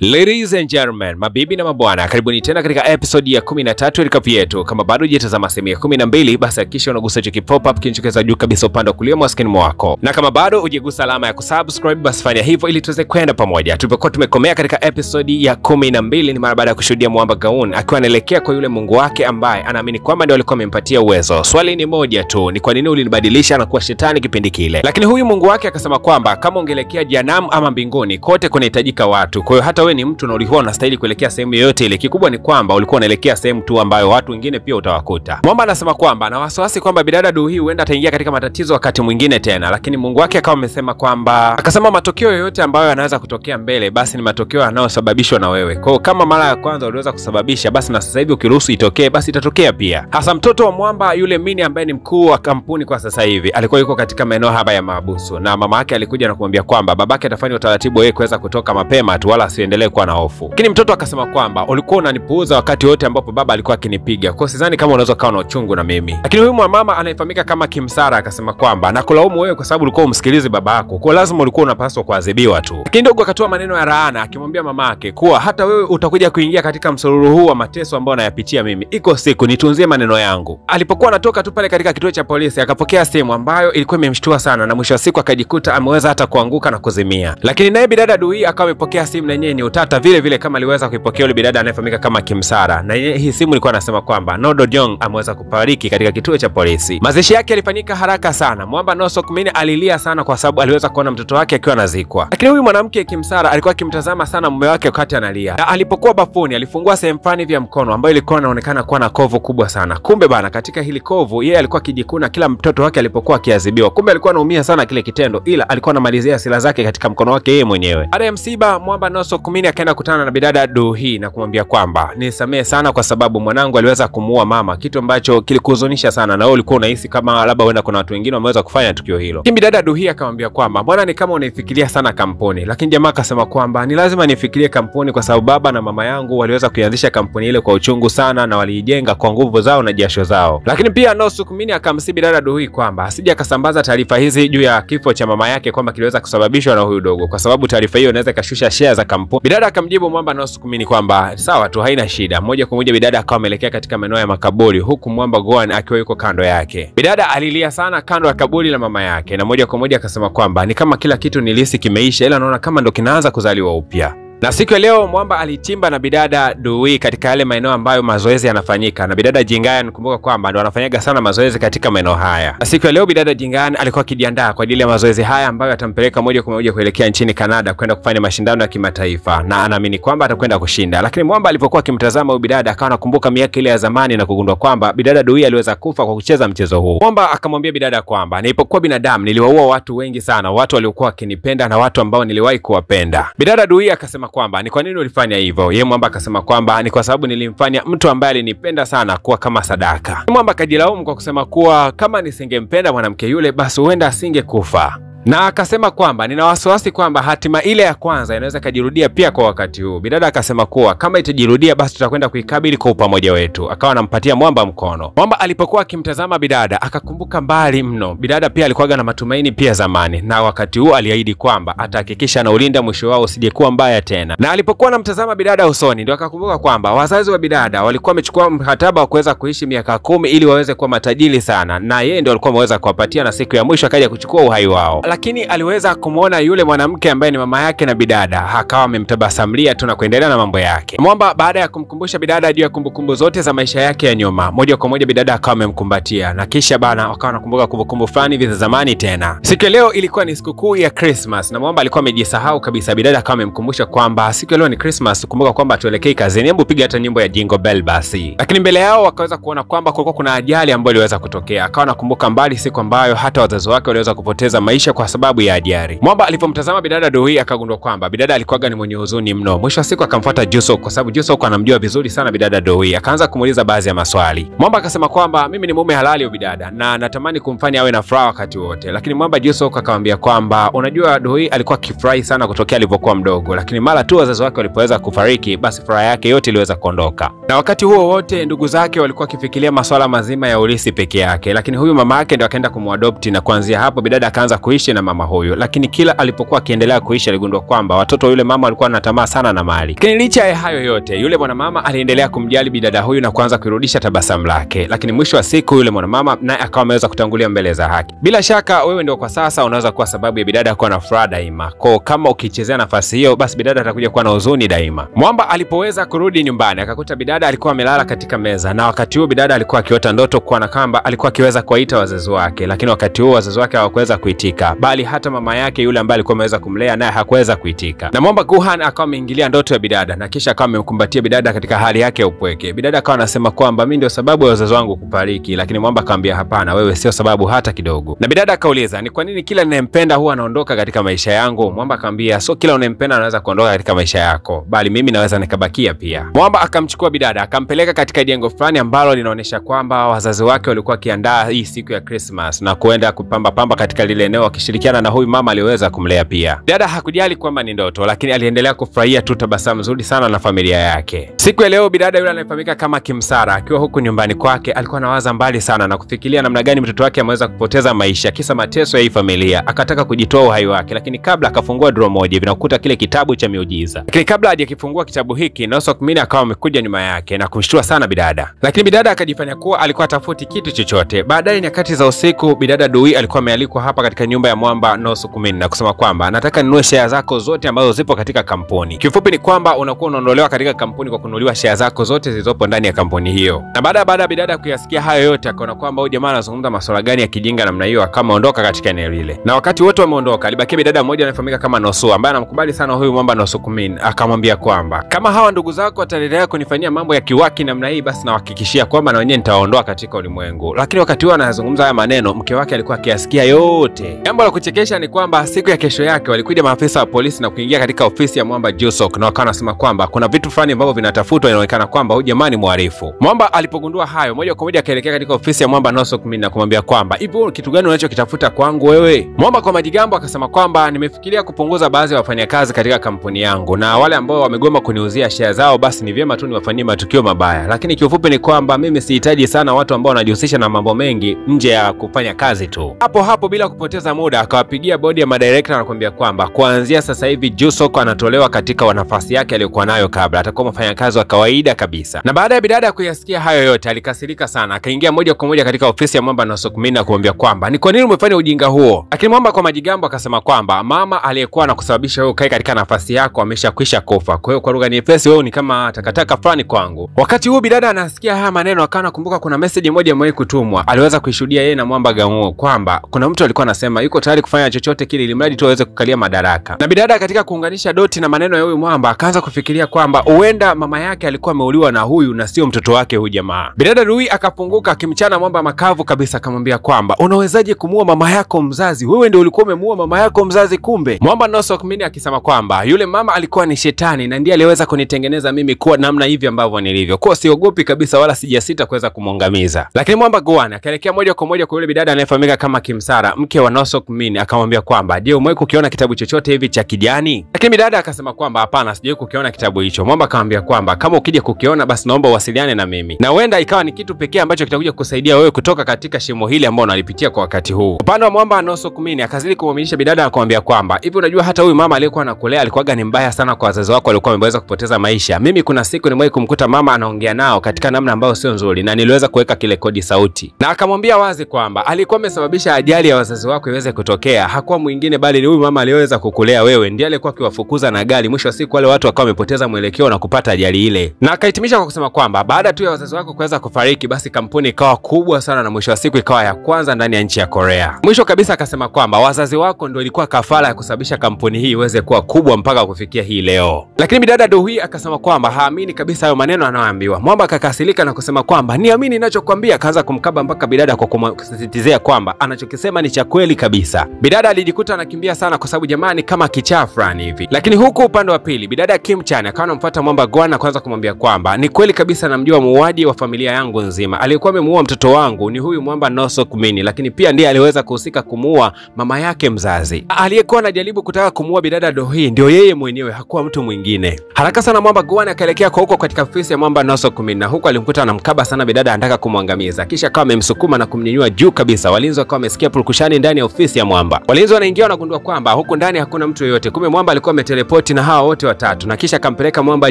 Ladies and gentlemen, mabibi na mabwana, karibuni tena katika episode ya 13 recap yetu. Kama bado hujatazama sehemu ya 12, basi hakikisha unagusa cheki pop up kinachokeza juu kabisa upande wa kulia mwa screen mwako. Na kama bado hujagusa alama ya kusubscribe, basi fanya hivyo ili tuweze kwenda pamoja. Tulipokuwa tumekomea katika episode ya 12 ni mara baada ya kushuhudia Mwamba Gaun akiwa anaelekea kwa yule Mungu wake ambaye anaamini kwamba ndio alikuwa amempatia uwezo. Swali ni moja tu, ni kwa nini ulinibadilisha na kuwa shetani kipindi kile? Lakini huyu Mungu wake akasema kwamba kama ungeelekea jehanamu ama mbinguni, kote kunahitajika watu. Kwa hiyo hata wewe ni mtu na ulikuwa unastahili kuelekea sehemu yoyote ile. Kikubwa ni kwamba ulikuwa unaelekea sehemu tu ambayo watu wengine pia utawakuta. Mwamba anasema kwamba na wasiwasi kwamba bidada Duhi huenda ataingia katika matatizo wakati mwingine tena, lakini Mungu wake akawa amesema kwamba akasema matokeo yoyote ambayo yanaweza kutokea mbele basi ni matokeo yanayosababishwa na wewe. Kwa hiyo kama mara ya kwanza uliweza kusababisha, basi na sasa hivi ukiruhusu itokee basi itatokea pia. Hasa mtoto wa Mwamba yule Mini ambaye ni mkuu wa kampuni kwa sasa hivi alikuwa yuko katika maeneo haba ya mahabusu, na mama yake alikuja na kumwambia kwamba babake atafanya utaratibu yeye kuweza kutoka mapema tu wala asiendelee kuwa na hofu. Lakini mtoto akasema kwamba ulikuwa unanipuuza wakati wote ambapo baba alikuwa akinipiga. Kwa sidhani kama unaweza kuwa na uchungu na mimi. Lakini huyu mama anayefahamika kama Kimsara akasema kwamba nakulaumu wewe kwa sababu ulikuwa umsikilize baba yako. Kwa lazima ulikuwa unapaswa kuadhibiwa tu. Lakini ndogo akatoa maneno ya laana akimwambia mamake kuwa hata wewe utakuja kuingia katika msururu huu wa mateso ambao nayapitia mimi. Iko siku nitunzie maneno yangu. Alipokuwa anatoka tu pale katika kituo cha polisi akapokea simu ambayo ilikuwa imemshtua sana, na mwisho wa siku akajikuta ameweza hata kuanguka na kuzimia. Lakini naye bidada Duhi akawa amepokea simu na yenyewe ni utata vile kama aliweza kuipokea yule bidada anayefahamika kama Kimsara, na hii simu ilikuwa inasema kwamba Nodo Jong ameweza kufariki katika kituo cha polisi. Mazishi yake yalifanyika haraka sana. Mwamba Nosok Mini alilia sana kwa sababu aliweza kuona mtoto wake akiwa anazikwa. Lakini huyu mwanamke Kimsara alikuwa akimtazama sana mume wake wakati analia. Na alipokuwa bafuni alifungua sehemu fulani vya mkono ambayo ilikuwa inaonekana kuwa na kovu kubwa sana. Kumbe bana, katika hili kovu yeye alikuwa akijikuna kila mtoto wake alipokuwa akiadhibiwa. Kumbe alikuwa anaumia sana kile kitendo, ila alikuwa anamalizia hasira zake katika mkono wake yeye mwenyewe. Baada ya msiba, Mwamba Nosok Mini akaenda kutana na bidada Duhi na kumwambia kwamba nisamehe sana kwa sababu mwanangu aliweza kumuua mama, kitu ambacho kilikuhuzunisha sana na wewe ulikuwa unahisi kama labda wenda kuna watu wengine wameweza kufanya tukio hilo. Kimi dada Duhi akamwambia kwamba mbona ni kama unaifikiria sana kampuni, lakini jamaa akasema kwamba ni lazima nifikirie kampuni kwa sababu baba na mama yangu waliweza kuianzisha kampuni ile kwa uchungu sana na waliijenga kwa nguvu zao na jasho zao. Lakini pia Nosok Mini akamsihi dada Duhi kwamba asije akasambaza taarifa hizi juu ya kifo cha mama yake kwamba kiliweza kusababishwa na huyu dogo, kwa sababu taarifa hiyo inaweza kashusha share za kampuni. Bidada akamjibu Mwamba Nosok Mini kwamba sawa tu, haina shida. Moja kwa moja bidada akawa ameelekea katika maeneo ya makaburi, huku Mwamba Gaun akiwa yuko kando yake. Bidada alilia sana kando ya kaburi la mama yake, na moja kwa moja akasema kwamba ni kama kila kitu nilihisi kimeisha, ila naona kama ndo kinaanza kuzaliwa upya. Na siku ya leo Mwamba alichimba na bidada Duhi katika yale maeneo ambayo mazoezi yanafanyika, na bidada Jingayan kumbuka kwamba ndo anafanyaga sana mazoezi katika maeneo haya. Na siku ya leo bidada Jingayan alikuwa akijiandaa kwa ajili ya mazoezi haya ambayo atampeleka moja kwa moja kuelekea nchini Canada kwenda kufanya mashindano ya kimataifa, na anaamini kwamba atakwenda kushinda. Lakini Mwamba alipokuwa akimtazama huyu bidada akawa anakumbuka miaka ile ya zamani na kugundua kwamba bidada Duhi aliweza kufa kwa kucheza mchezo huu. Mwamba akamwambia bidada kwamba nilipokuwa binadamu niliwaua watu wengi sana, watu waliokuwa wakinipenda na watu ambao niliwahi kuwapenda. Bidada Duhi akasema kwamba ni kwa nini ulifanya hivyo? Yeye Mwamba akasema kwamba ni kwa sababu nilimfanya mtu ambaye alinipenda sana kuwa kama sadaka. Mwamba akajilaumu kwa kusema kuwa kama nisingempenda mwanamke yule basi huenda asingekufa. Na akasema kwamba nina wasiwasi kwamba hatima ile ya kwanza inaweza kujirudia pia kwa wakati huu. Bidada akasema kuwa kama itajirudia basi tutakwenda kuikabili kwa upamoja wetu. Akawa anampatia Mwamba mkono. Mwamba alipokuwa akimtazama bidada akakumbuka mbali mno. Bidada pia alikuwa na matumaini pia zamani, na wakati huu aliahidi kwamba atahakikisha na ulinda mwisho wao usijekuwa mbaya tena. Na alipokuwa anamtazama bidada usoni ndio akakumbuka kwamba wazazi wa bidada walikuwa wamechukua mkataba wa kuweza kuishi miaka 10 ili waweze kuwa matajiri sana, na yeye ndio alikuwa ameweza kuwapatia, na siku ya mwisho akaja kuchukua uhai wao. Lakini aliweza kumuona yule mwanamke ambaye ni mama yake na bidada, akawa amemtabasamlia tu na kuendelea na mambo yake. Mwamba baada ya kumkumbusha bidada juu ya kumbukumbu zote za maisha yake ya nyuma, moja kwa moja bidada akawa amemkumbatia, na kisha bana wakawa nakumbuka kumbukumbu fulani vya zamani tena. Siku ya leo ilikuwa ni sikukuu ya Christmas, na Mwamba alikuwa amejisahau kabisa. Bidada akawa amemkumbusha kwamba siku ya leo ni Christmas, kumbuka kwamba tuelekee kazini, hebu piga hata nyimbo ya Jingle Bell basi. Lakini mbele yao wakaweza kuona kwamba kulikuwa kuna ajali ambayo iliweza kutokea. Akawa nakumbuka mbali siku ambayo hata wazazi wake waliweza kupoteza maisha kwa sababu ya ajali. Mwamba alipomtazama bidada Duhi akagundua kwamba bidada alikuwa ni mwenye huzuni mno. Mwisho wa siku akamfuata Jusok kwa sababu Jusok anamjua vizuri sana bidada Duhi. Akaanza kumuuliza baadhi ya maswali. Mwamba akasema kwamba mimi ni mume halali wa bidada na natamani kumfanya awe na furaha wakati wote. Lakini Mwamba Jusok akamwambia kwamba unajua Duhi alikuwa kifurahi sana kutokea alipokuwa mdogo, lakini mara tu wazazi wake walipoweza kufariki basi furaha yake yote iliweza kuondoka. Na wakati huo wote ndugu zake walikuwa kifikiria masuala mazima ya urithi peke yake, lakini huyu mama yake ndio akaenda kumuadopt, na kuanzia hapo bidada akaanza kuishi na mama huyu, lakini kila alipokuwa akiendelea kuishi aligundua kwamba watoto yule mama walikuwa na tamaa sana na mali. Lakini licha ya hayo yote, yule mwanamama aliendelea kumjali bidada huyu na kuanza kurudisha tabasamu lake. Lakini mwisho wa siku yule mwanamama naye akawa ameweza kutangulia mbele za haki. Bila shaka wewe ndio kwa sasa unaweza kuwa sababu ya bidada kuwa na furaha daima. Kwa kama ukichezea nafasi hiyo, basi bidada atakuja kuwa na huzuni daima. Mwamba alipoweza kurudi nyumbani akakuta bidada alikuwa amelala katika meza, na wakati huo bidada alikuwa akiota ndoto kwa na kamba alikuwa akiweza kuwaita wazazi wake, lakini wakati huo wazazi wake hawakuweza kuitika, bali hata mama yake yule ambaye alikuwa ameweza kumlea naye hakuweza kuitika. Na Mwamba Guhan akawa ameingilia ndoto ya bidada na kisha akawa amemkumbatia bidada katika hali yake ya upweke. Bidada akawa anasema kwamba mimi ndio sababu ya wazazi wangu kufariki, lakini Mwamba akamwambia hapana, wewe sio sababu hata kidogo. Na bidada akauliza, ni kwa nini kila ninayempenda huwa anaondoka katika maisha yangu? Mwamba akamwambia, sio kila unayempenda anaweza kuondoka katika maisha yako, bali mimi naweza nikabakia pia. Mwamba akamchukua bidada akampeleka katika jengo fulani ambalo linaonyesha kwamba wazazi wake walikuwa wakiandaa hii siku ya Christmas na kuenda kupamba katika lile eneo wakishirikiana na huyu mama aliyeweza kumlea pia. Dada hakujali kwamba ni ndoto, lakini aliendelea kufurahia tu tabasamu nzuri sana na familia yake. Siku ya leo bidada yule anayefahamika kama Kimsara akiwa huku nyumbani kwake alikuwa anawaza mbali sana na kufikiria namna gani mtoto wake ameweza kupoteza maisha kisa mateso ya hii familia. Akataka kujitoa uhai wake, lakini kabla akafungua draw moja vinakuta kile kitabu cha miujiza. Lakini kabla hajakifungua kitabu hiki, Nosok Mini akawa amekuja nyuma yake na kumshtua sana bidada. Lakini bidada akajifanya kuwa alikuwa atafuti kitu chochote. Baadaye nyakati za usiku bidada Dui alikuwa amealikwa hapa katika nyumba ya Mwamba Nosok Mini na kusema kwamba nataka ninunue share zako zote ambazo zipo katika kampuni. Kifupi ni kwamba unakuwa unaondolewa katika kampuni kwa kununuliwa share zako zote zilizopo ndani ya kampuni hiyo. Na baada ya bidada kuyasikia hayo yote akaona kwamba huyu jamaa anazungumza masuala gani ya kijinga namna hiyo, akaondoka katika eneo lile. Na wakati wote wameondoka, alibakia bidada mmoja anayefahamika kama Nosu ambaye anamkubali sana huyu Mwamba Nosok Mini. Akamwambia kwamba kama hawa ndugu zako wataendelea kunifanyia mambo ya kiwaki namna hii, basi nawahakikishia kwamba na wenyewe nitawaondoa katika ulimwengu. Lakini wakati huo anazungumza haya maneno, mke wake alikuwa akiyasikia yote. Jambo la kuchekesha ni kwamba siku ya kesho yake walikuja maafisa wa polisi na kuingia katika ofisi ya Mwamba Jusok na wakawa wanasema kwamba kuna vitu fulani ambavyo vinatafutwa, inaonekana kwamba huyu jamaa ni mhalifu. Mwamba alipogundua hayo, moja kwa moja akaelekea katika ofisi ya Mwamba Nosok Mini na kumwambia kwamba hivyo kitu gani unachokitafuta kwangu wewe? Mwamba kwa majigambo akasema kwamba nimefikiria kupunguza baadhi ya wafanyakazi katika kampuni yangu, na wale ambao wamegoma kuniuzia share zao basi ni vyema tu niwafanyie matukio mabaya. Lakini kiufupi ni kwamba mimi sihitaji sana watu ambao wanajihusisha na mambo mengi nje ya kufanya kazi tu. Hapo bila kupoteza muda akawapigia bodi ya madirector na kuambia kwamba kuanzia sasa hivi Jusok anatolewa katika nafasi yake aliyokuwa nayo kabla, atakuwa mfanyakazi wa kawaida kabisa. Na baada ya bidada kuyasikia hayo yote alikasirika sana, akaingia moja kwa moja katika ofisi ya Mwamba Nosok Mini na kumwambia kwamba ni kwa nini umefanya ujinga huo? Lakini Mwamba kwa majigambo akasema kwamba mama aliyekuwa anakusababisha wewe ukae katika nafasi yako ameshakwisha kufa. Kwa hiyo kwa lugha nyepesi wewe ni kama takataka fulani kwangu. Wakati huo bidada anasikia haya maneno akawa anakumbuka kuna message moja imewahi kutumwa. Aliweza kuishuhudia yeye na Mwamba Gamuo kwamba kuna mtu alikuwa anasema yuko tayari kufanya chochote kile ili mradi tu aweze kukalia madaraka. Na bidada katika kuunganisha doti na maneno ya huyu Mwamba akaanza kufikiria kwamba huenda mama yake alikuwa ameuliwa na huyu na sio mtoto wake huyu jamaa. Bidada Rui akapunguka akimchana Mwamba makavu kabisa, akamwambia kwamba unawezaje kumuua mama yako mzazi? Wewe ndio ulikuwa umemuua mama yako mzazi kumbe. Mwamba Nosok Mini akisema kwamba yule mama alikuwa ni shetani na ndiye aliweza kunitengeneza mimi kuwa namna hivi ambavyo nilivyo. Kwa siogopi kabisa wala sijasita kuweza kumwangamiza. Lakini Mwamba Guhan akaelekea moja kwa moja kwa yule bidada anayefahamika kama Kimsara, mke wa Nosok Mini, akamwambia kwamba je, umewahi kukiona kitabu chochote hivi cha kijani? Lakini bidada akasema kwamba hapana, sijawahi kukiona kitabu hicho. Mwamba akamwambia kwamba kama ukija kukiona basi naomba uwasiliane na mimi, na huenda ikawa ni kitu pekee ambacho kitakuja kusaidia wewe kutoka katika shimo hili ambalo unalipitia kwa wakati huu. Upande wa Mwamba Nosok Mini akazidi kumwaminisha bidada na kumwambia kwamba hivi unajua hata huyu mama aliyekuwa anakulea alikuwa ni mbaya sana kwa wazazi wako, walikuwa wameweza kupoteza maisha. Mimi kuna siku nimewahi kumkuta mama anaongea nao katika namna ambayo sio nzuri na niliweza kuweka kile kodi sauti. Na akamwambia wazi kwamba alikuwa amesababisha ajali ya wazazi wako iweze kutokea. Hakuwa mwingine bali ni huyu mama aliyeweza kukulea wewe, ndiye alikuwa akiwafukuza na gari. Mwisho wa siku wale watu wakawa wamepoteza mwelekeo na kupata ajali ile. Na akahitimisha kwa kusema kwamba baada tu ya wazazi wako kuweza kufariki basi kampuni ikawa kubwa sana na mwisho wa siku ikawa ya kwanza ndani ya nchi ya Korea. Mwisho kabisa akasema kwamba wazazi wako ndio ilikuwa kafara ya kusababisha kampuni hii iweze kuwa kubwa mpaka kufikia hii leo. Lakini bidada Dui akasema kwamba haamini kabisa hayo maneno anayoambiwa. Mwamba akakasirika na kusema kwamba niamini ninachokwambia. Akaanza kumkaba mpaka bidada kwa kumsisitizia kwamba anachokisema ni cha kweli kabisa. Bidada alijikuta anakimbia sana kwa sababu jamani kama kichaa fulani hivi. Lakini huku upande wa pili bidada Kim Chan akawa anamfuata Mwamba Guhan na kuanza kumwambia kwamba ni kweli kabisa namjua muuaji wa familia yangu nzima. Aliyekuwa amemuua mtoto wangu ni huyu Mwamba Nosok Mini, lakini pia ndiye aliweza kuhusika kumuua mama yake mzazi. Aliyekuwa anajaribu kutaka kumuua bidada Doi ndio yeye mwenyewe, hakuwa mtu mwingine. Haraka sana Mwamba Guhan akaelekea kwa huko katika ofisi ya Mwamba Nosok Mini na huko alimkuta anamkaba sana bidada anataka kumwangamiza. Kisha akawa amemsukuma na kumnyanyua juu kabisa. Walinzi wakawa wamesikia purukushani ndani ya ofisi ofisi ya Mwamba. Walinzi wanaingia wanagundua kwamba huku ndani hakuna mtu yeyote. Kumbe Mwamba alikuwa ametelepoti na hawa wote watatu na kisha akampeleka Mwamba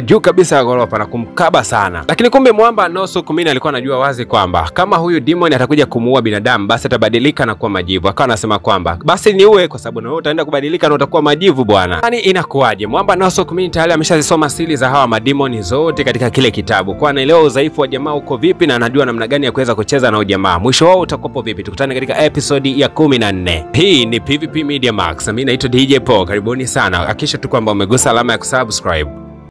juu kabisa ya ghorofa na kumkaba sana. Lakini kumbe Mwamba Noso Kumini alikuwa anajua wazi kwamba kama huyu demon atakuja kumuua binadamu basi atabadilika na kuwa majivu. Akawa anasema kwamba basi niue kwa sababu na wewe utaenda kubadilika na utakuwa majivu bwana. Yaani inakuwaje? Mwamba Noso Kumini tayari ameshazisoma siri za hawa mademoni zote katika kile kitabu. Kwa anaelewa udhaifu wa jamaa uko vipi na anajua namna gani ya kuweza kucheza na ujamaa. Mwisho wao utakopo vipi? Tukutane katika episodi ya 14. Hii ni PVP Media Max. Mimi naitwa DJ Paul. Karibuni sana. Hakikisha tu kwamba umegusa alama ya kusubscribe.